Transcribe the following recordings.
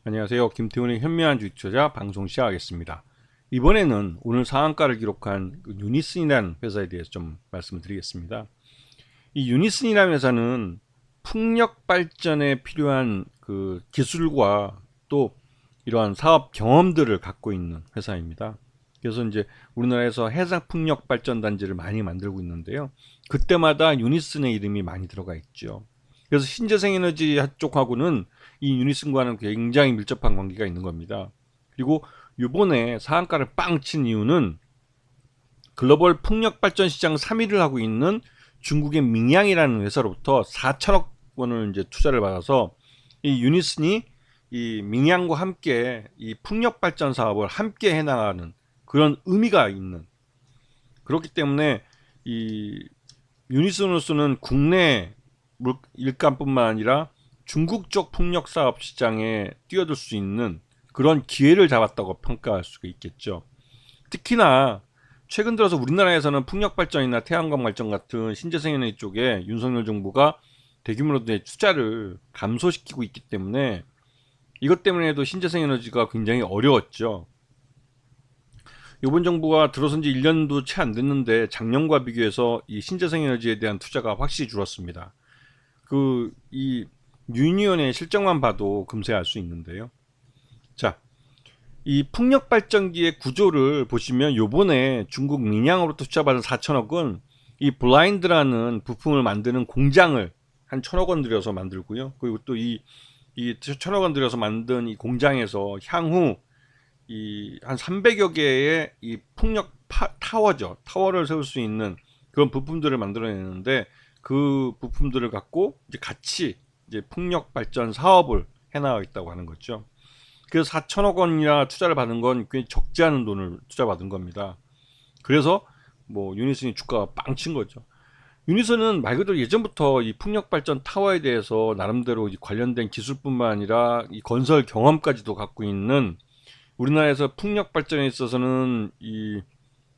안녕하세요. 김태훈의 현명한 주식 투자 방송 시작하겠습니다. 이번에는 오늘 상한가를 기록한 유니슨이라는 회사에 대해서 좀 말씀을 드리겠습니다. 이 유니슨이라는 회사는 풍력 발전에 필요한 그 기술과 또 이러한 사업 경험들을 갖고 있는 회사입니다. 그래서 이제 우리나라에서 해상 풍력 발전 단지를 많이 만들고 있는데요. 그때마다 유니슨의 이름이 많이 들어가 있죠. 그래서 신재생에너지 쪽하고는 이 유니슨과는 굉장히 밀접한 관계가 있는 겁니다. 그리고 요번에 상한가를 빵 친 이유는 글로벌 풍력 발전 시장 3위를 하고 있는 중국의 밍양이라는 회사로부터 4천억 원을 이제 투자를 받아서 이 유니슨이 이 밍양과 함께 이 풍력 발전 사업을 함께 해나가는 그런 의미가 있는, 그렇기 때문에 이 유니슨으로서는 국내 일감뿐만 아니라 중국 쪽 풍력 사업 시장에 뛰어들 수 있는 그런 기회를 잡았다고 평가할 수가 있겠죠. 특히나 최근 들어서 우리나라에서는 풍력 발전이나 태양광 발전 같은 신재생에너지 쪽에 윤석열 정부가 대규모로 투자를 감소시키고 있기 때문에 이것 때문에도 신재생에너지가 굉장히 어려웠죠. 이번 정부가 들어선 지 1년도 채 안 됐는데 작년과 비교해서 이 신재생에너지에 대한 투자가 확실히 줄었습니다. 이 유니온의 실적만 봐도 금세 알 수 있는데요. 자, 이 풍력 발전기의 구조를 보시면 요번에 중국 민양으로부터 투자받은 4천억은 이 블라인드라는 부품을 만드는 공장을 한 1천억 원 들여서 만들고요. 그리고 또 이 1천억 원 들여서 만든 이 공장에서 향후 이 한 300여 개의 이 풍력 타워죠. 타워를 세울 수 있는 그런 부품들을 만들어내는데 그 부품들을 갖고 이제 같이 이제 풍력 발전 사업을 해나가겠다고 하는 거죠. 그래서 4천억 원이나 투자를 받은 건 꽤 적지 않은 돈을 투자받은 겁니다. 그래서 뭐 유니슨이 주가가 빵 친 거죠. 유니슨은 말 그대로 예전부터 이 풍력 발전 타워에 대해서 나름대로 관련된 기술뿐만 아니라 이 건설 경험까지도 갖고 있는, 우리나라에서 풍력 발전에 있어서는 이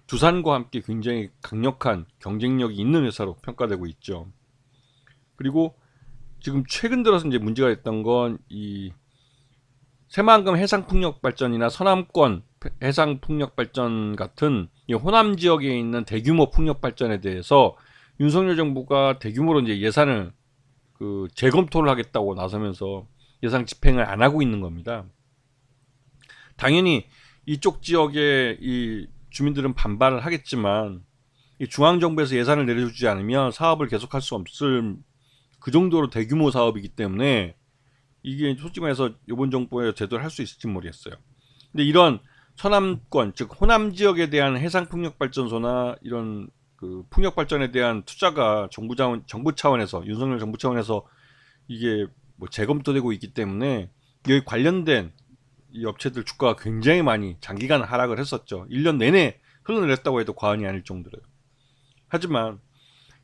두산과 함께 굉장히 강력한 경쟁력이 있는 회사로 평가되고 있죠. 그리고 지금 최근 들어서 이제 문제가 됐던 건 이 새만금 해상풍력발전이나 서남권 해상풍력발전 같은 이 호남 지역에 있는 대규모 풍력발전에 대해서 윤석열 정부가 대규모로 이제 예산을 재검토를 하겠다고 나서면서 예산 집행을 안 하고 있는 겁니다. 당연히 이쪽 지역의 이 주민들은 반발을 하겠지만 이 중앙정부에서 예산을 내려주지 않으면 사업을 계속할 수 없을 그 정도로 대규모 사업이기 때문에 이게 솔직히 말해서 이번 정부에 제대로 할 수 있을지 모르겠어요. 근데 이런 서남권 즉 호남 지역에 대한 해상풍력발전소나 이런 그 풍력발전에 대한 투자가 정부 차원에서 윤석열 정부 차원에서 이게 뭐 재검토되고 있기 때문에 여기 관련된 이 업체들 주가가 굉장히 많이 장기간 하락을 했었죠. 1년 내내 흘러내렸다고 해도 과언이 아닐 정도로요. 하지만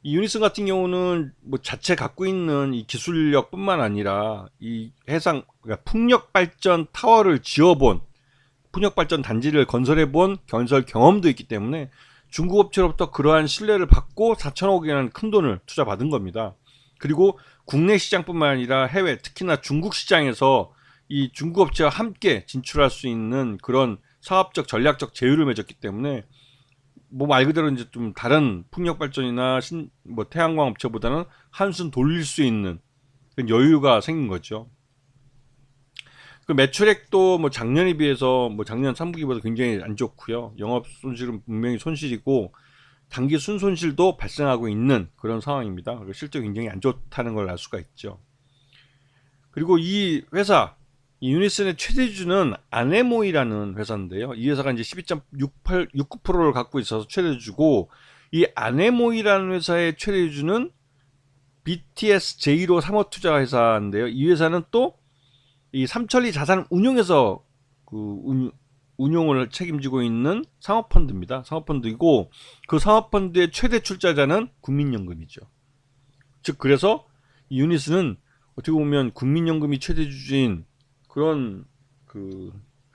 이 유니슨 같은 경우는 뭐 자체 갖고 있는 이 기술력뿐만 아니라 이 그러니까 풍력 발전 타워를 지어본, 풍력 발전 단지를 건설해본 건설 경험도 있기 때문에 중국 업체로부터 그러한 신뢰를 받고 4천억이라는 큰 돈을 투자받은 겁니다. 그리고 국내 시장뿐만 아니라 해외, 특히나 중국 시장에서 이 중국 업체와 함께 진출할 수 있는 그런 사업적 전략적 제휴를 맺었기 때문에 뭐 말 그대로 이제 좀 다른 풍력 발전이나 뭐 태양광 업체보다는 한숨 돌릴 수 있는 그런 여유가 생긴 거죠. 그 매출액도 뭐 작년에 비해서 뭐 작년 3분기보다 굉장히 안 좋고요. 영업 손실은 분명히 손실이고 단기 순손실도 발생하고 있는 그런 상황입니다. 실적이 굉장히 안 좋다는 걸 알 수가 있죠. 그리고 이 회사 이 유니슨의 최대주는 아네모이라는 회사인데요. 이 회사가 이제 12.69%를 갖고 있어서 최대주고, 이 아네모이라는 회사의 최대주는 BTS 제1호 상호투자회사인데요. 이 회사는 또 이 삼천리 자산 운용에서 운용을 책임지고 있는 상업펀드입니다. 상업펀드이고 그 상업펀드의 최대 출자자는 국민연금이죠. 즉 그래서 이 유니슨은 어떻게 보면 국민연금이 최대주주인 그런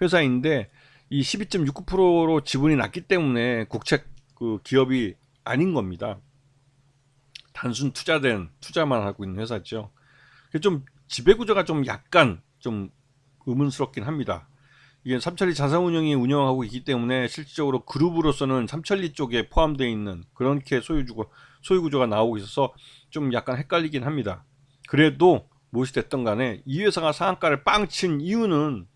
회사인데 이 12.69%로 지분이 낮기 때문에 국책 기업이 아닌 겁니다. 단순 투자만 하고 있는 회사죠. 좀 지배구조가 좀 약간 좀 의문스럽긴 합니다. 이게 삼천리 자산운용이 운영하고 있기 때문에 실질적으로 그룹으로서는 삼천리 쪽에 포함되어 있는 그렇게 소유 구조가 나오고 있어서 좀 약간 헷갈리긴 합니다. 그래도 무엇이 됐든 간에 이 회사가 상한가를 빵 친 이유는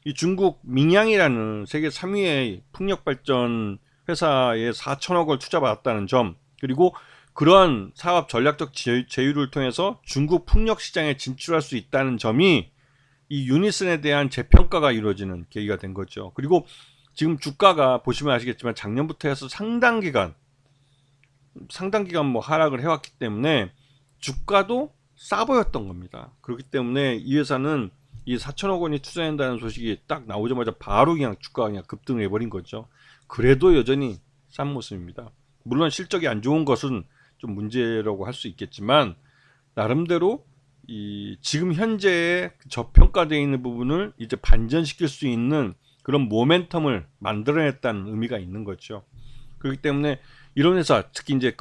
이 중국 민양이라는 세계 3위의 풍력발전 회사에 4천억을 투자받았다는 점, 그리고 그러한 사업 전략적 제휴를 통해서 중국 풍력 시장에 진출할 수 있다는 점이 이 유니슨에 대한 재평가가 이루어지는 계기가 된 거죠. 그리고 지금 주가가 보시면 아시겠지만 작년부터 해서 상당 기간 뭐 하락을 해왔기 때문에 주가도 싸 보였던 겁니다. 그렇기 때문에 이 회사는 이 4천억 원이 투자한다는 소식이 딱 나오자마자 바로 그냥 주가가 그냥 급등을 해버린 거죠. 그래도 여전히 싼 모습입니다. 물론 실적이 안 좋은 것은 좀 문제라고 할 수 있겠지만 나름대로 이 지금 현재의 저평가되어 있는 부분을 이제 반전시킬 수 있는 그런 모멘텀을 만들어냈다는 의미가 있는 거죠. 그렇기 때문에 이런 회사, 특히 이제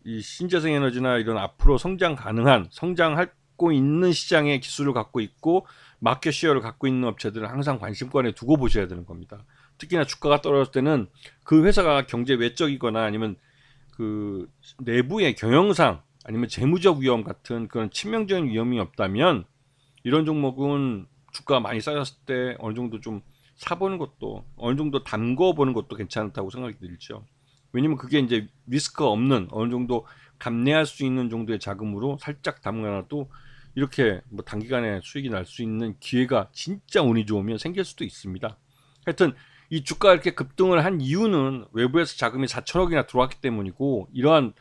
이 신재생 에너지나 이런 앞으로 성장하고 있는 시장의 기술을 갖고 있고 마켓 쉐어를 갖고 있는 업체들은 항상 관심권에 두고 보셔야 되는 겁니다. 특히나 주가가 떨어졌을 때는 그 회사가 경제 외적이거나 아니면 그 내부의 경영상 아니면 재무적 위험 같은 그런 치명적인 위험이 없다면 이런 종목은 주가가 많이 싸졌을 때 어느 정도 좀 사보는 것도 어느 정도 담궈보는 것도 괜찮다고 생각이 들죠. 왜냐면 그게 이제 리스크가 없는 어느 정도 감내할 수 있는 정도의 자금으로 살짝 담가놔도 이렇게 뭐 단기간에 수익이 날 수 있는 기회가 진짜 운이 좋으면 생길 수도 있습니다. 하여튼 이 주가가 이렇게 급등을 한 이유는 외부에서 자금이 4천억이나 들어왔기 때문이고 이러한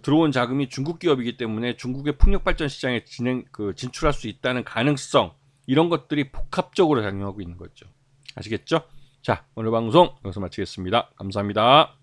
들어온 자금이 중국 기업이기 때문에 중국의 풍력 발전 시장에 진출할 수 있다는 가능성, 이런 것들이 복합적으로 작용하고 있는 거죠. 아시겠죠? 자, 오늘 방송 여기서 마치겠습니다. 감사합니다.